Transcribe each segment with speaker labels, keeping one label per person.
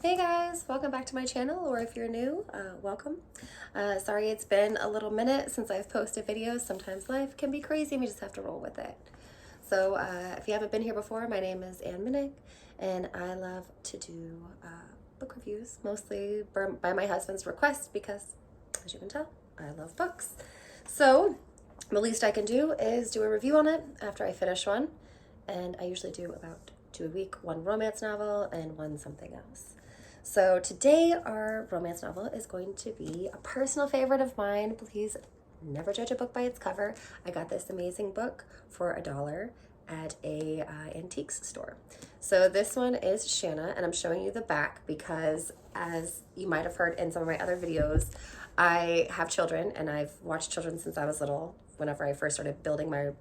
Speaker 1: Hey guys, welcome back to my channel, or if you're new, welcome. Sorry it's been a little minute since I've posted videos. Sometimes life can be crazy and we just have to roll with it. So if you haven't been here before, my name is Ann Minnick, and I love to do book reviews, mostly by my husband's request because, as you can tell, I love books. So the least I can do is do a review on it after I finish one, and I usually do about 2 a week, one romance novel and one something else. So today our romance novel is going to be a personal favorite of mine. Please never judge a book by its cover. I got this amazing book for $1 at a antiques store. So this one is Shanna, and I'm showing you the back because, as you might have heard in some of my other videos, I have children and I've watched children since I was little, whenever I first started building my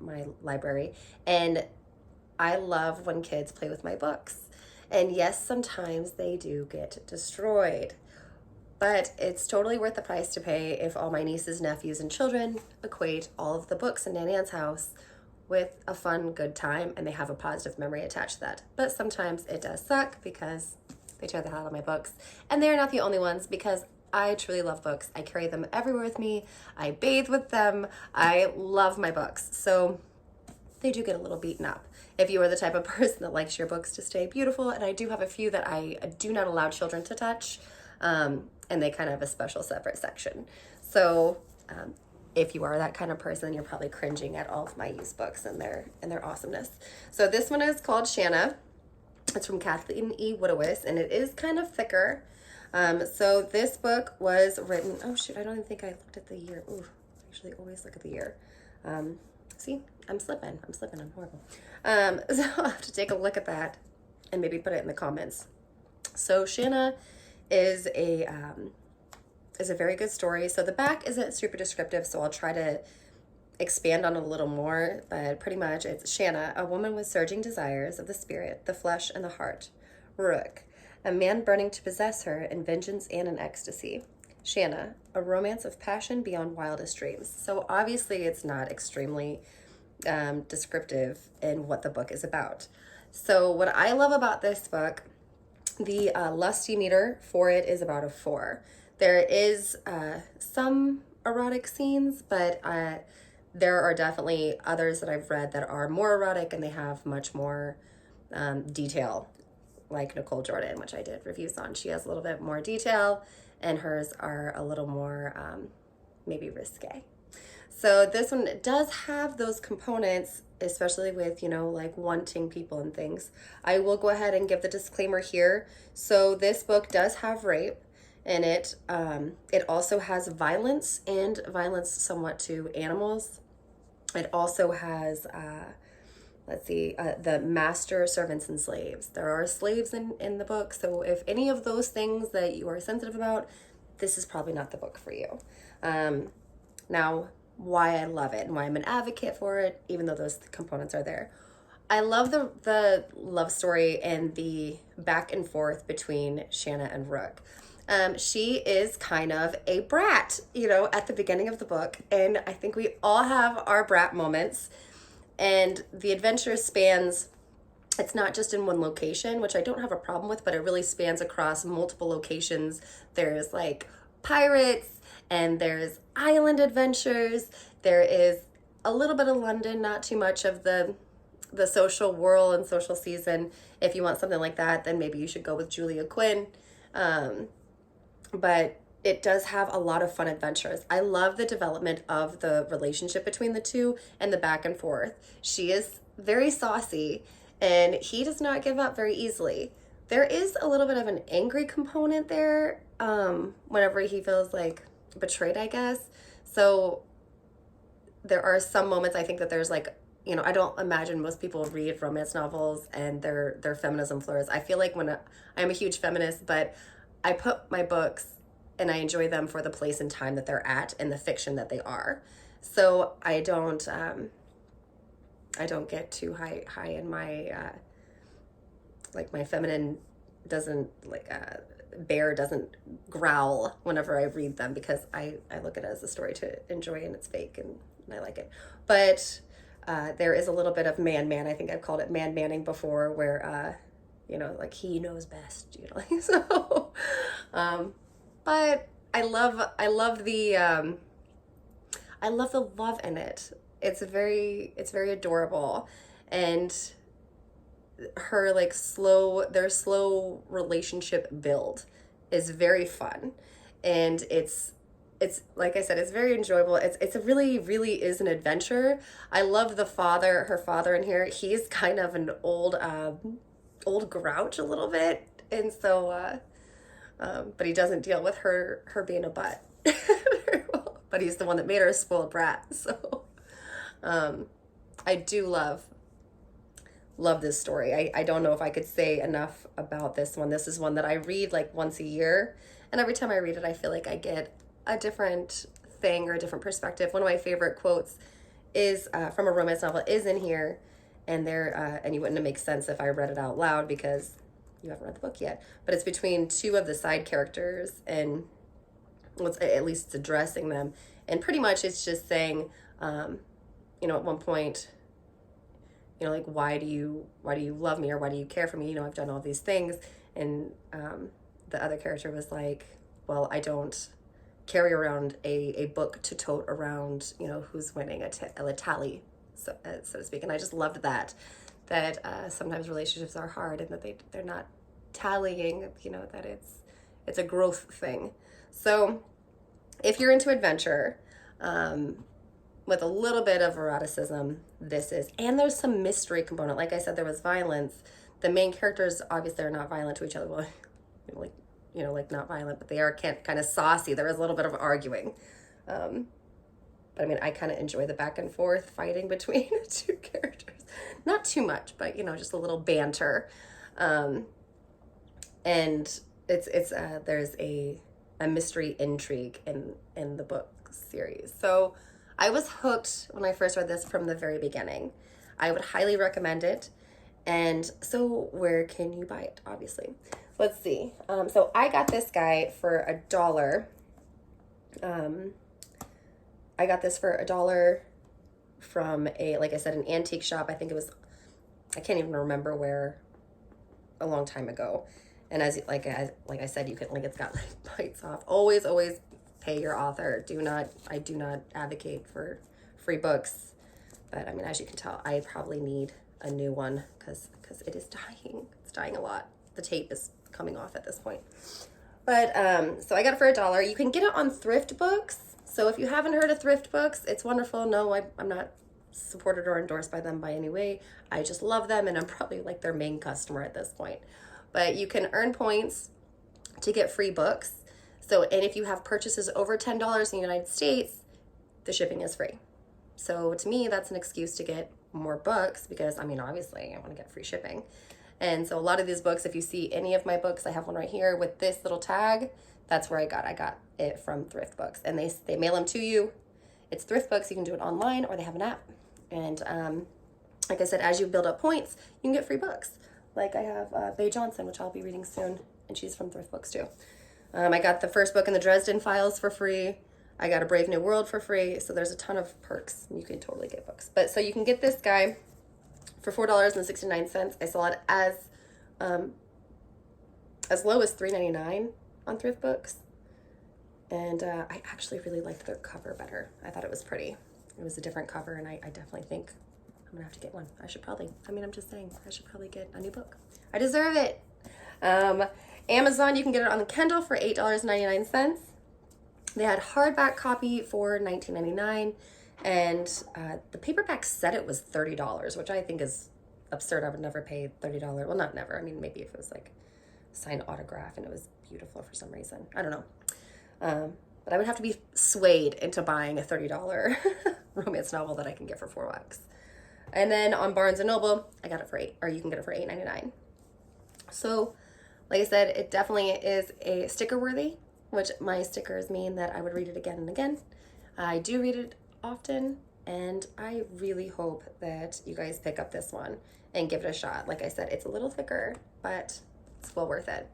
Speaker 1: library. And I love when kids play with my books. And yes, sometimes they do get destroyed, but it's totally worth the price to pay if all my nieces, nephews, and children equate all of the books in Nanny Ann's house with a fun, good time, and they have a positive memory attached to that. But sometimes it does suck because they tear the hell out of my books, and they're not the only ones, because I truly love books. I carry them everywhere with me. I bathe with them. I love my books. So they do get a little beaten up. If you are the type of person that likes your books to stay beautiful, and I do have a few that I do not allow children to touch, and they kind of have a special separate section. So if you are that kind of person, you're probably cringing at all of my used books and their awesomeness. So this one is called Shanna. It's from Kathleen E. Woodiwiss, and it is kind of thicker. So this book was written, oh shoot, I don't even think I looked at the year. Ooh, I usually always look at the year. See, I'm slipping, I'm horrible. So I'll have to take a look at that and maybe put it in the comments. So Shanna is a very good story. So the back isn't super descriptive, so I'll try to expand on it a little more, but pretty much it's Shanna, a woman with surging desires of the spirit, the flesh, and the heart. Rook, a man burning to possess her in vengeance and in ecstasy. Shanna, a romance of passion beyond wildest dreams. So obviously it's not extremely descriptive in what the book is about. So what I love about this book, the lusty meter for it is about a 4. There is some erotic scenes, but there are definitely others that I've read that are more erotic and they have much more detail, like Nicole Jordan, which I did reviews on. She has a little bit more detail, and hers are a little more maybe risque. So this one does have those components, especially with, like wanting people and things. I will go ahead and give the disclaimer here. So this book does have rape in it. It also has violence, and violence somewhat to animals. It also has, the master, servants, and slaves. There are slaves in the book. So if any of those things that you are sensitive about, this is probably not the book for you. Now, why I love it and why I'm an advocate for it, even though those components are there. I love the love story and the back and forth between Shanna and Rook. She is kind of a brat, at the beginning of the book, and I think we all have our brat moments. And the adventure spans, it's not just in one location, which I don't have a problem with, but it really spans across multiple locations. There's like pirates, and there's island adventures. There is a little bit of London, not too much of the social whirl and social season. If you want something like that, then maybe you should go with Julia Quinn. But it does have a lot of fun adventures. I love the development of the relationship between the two and the back and forth. She is very saucy, and he does not give up very easily. There is a little bit of an angry component there whenever he feels like betrayed, I guess. So there are some moments I think that there's like, I don't imagine most people read romance novels and their feminism floors. I feel like I'm a huge feminist, but I put my books and I enjoy them for the place and time that they're at and the fiction that they are. So I don't get too high in my like my feminine doesn't bear doesn't growl whenever I read them, because I look at it as a story to enjoy, and it's fake and I like it. But there is a little bit of man. I think I've called it man-manning before, where like he knows best, so But I love the love in it. It's very adorable, and their slow relationship build is very fun, and it's like I said, it's very enjoyable. It's a really is an adventure. I love her father in here. He's kind of an old grouch a little bit, and so but he doesn't deal with her being a butt very well. But he's the one that made her a spoiled brat. So I do love this story. I don't know if I could say enough about this one. This is one that I read like once a year, and every time I read it, I feel like I get a different thing or a different perspective. One of my favorite quotes is from a romance novel is in here, and and you wouldn't make sense if I read it out loud because you haven't read the book yet, but it's between two of the side characters, and at least it's addressing them, and pretty much it's just saying, at one point, like, why do you love me, or why do you care for me? I've done all these things, and the other character was like, well, I don't carry around a book to tote around, who's winning a tally, so to speak. And I just loved that sometimes relationships are hard, and that they're not tallying, that it's a growth thing. So if you're into adventure, with a little bit of eroticism, and there's some mystery component. Like I said, there was violence. The main characters obviously are not violent to each other. Well, like not violent, but they are kind of saucy. There was a little bit of arguing. But I mean, I kind of enjoy the back and forth fighting between the two characters. Not too much, but just a little banter. And there's a mystery intrigue in the book series. So I was hooked when I first read this from the very beginning. I would highly recommend it. And so where can you buy it? Obviously. Let's see. So I got this guy for $1. I got this for $1 from like I said, an antique shop. I think it was, I can't even remember where, a long time ago. And like I said, you can, like, it's got like bites off. Always pay your author. I do not advocate for free books, but I mean, as you can tell, I probably need a new one because it is dying. It's dying a lot. The tape is coming off at this point. But so I got it for $1. You can get it on Thrift Books. So if you haven't heard of Thrift Books, it's wonderful. No, I'm not supported or endorsed by them by any way. I just love them, and I'm probably like their main customer at this point. But you can earn points to get free books. So, and if you have purchases over $10 in the United States, the shipping is free. So to me, that's an excuse to get more books because, I mean, obviously I want to get free shipping. And so a lot of these books, if you see any of my books, I have one right here with this little tag. That's where I got it from Thrift Books, and they mail them to you. It's Thrift Books. You can do it online, or they have an app. And like I said, as you build up points, you can get free books. Like I have Bae Johnson, which I'll be reading soon, and she's from Thrift Books too. I got the first book in the Dresden Files for free. I got A Brave New World for free. So there's a ton of perks. You can totally get books. But so you can get this guy for $4.69. I saw it as low as $3.99 on Thrift Books. And I actually really liked the cover better. I thought it was pretty. It was a different cover, and I definitely think I'm gonna have to get one. I'm just saying, I should probably get a new book. I deserve it. Amazon, you can get it on the Kindle for $8.99. They had hardback copy for $19.99, and the paperback said it was $30, which I think is absurd. I would never pay $30. Well, not never. I mean, maybe if it was like signed autograph and it was beautiful for some reason. I don't know. But I would have to be swayed into buying a $30 romance novel that I can get for $4. And then on Barnes & Noble, I got it for you can get it for $8.99. So, like I said, it definitely is a sticker worthy, which my stickers mean that I would read it again and again. I do read it often, and I really hope that you guys pick up this one and give it a shot. Like I said, it's a little thicker, but it's well worth it.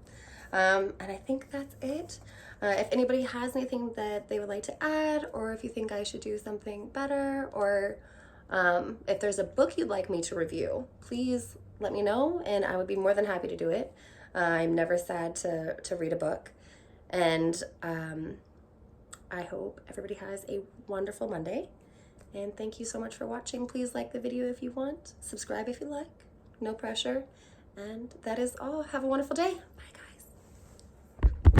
Speaker 1: And I think that's it. If anybody has anything that they would like to add, or if you think I should do something better, or if there's a book you'd like me to review, please let me know, and I would be more than happy to do it. I'm never sad to read a book. And I hope everybody has a wonderful Monday. And thank you so much for watching. Please like the video if you want. Subscribe if you like. No pressure. And that is all. Have a wonderful day. Bye, guys.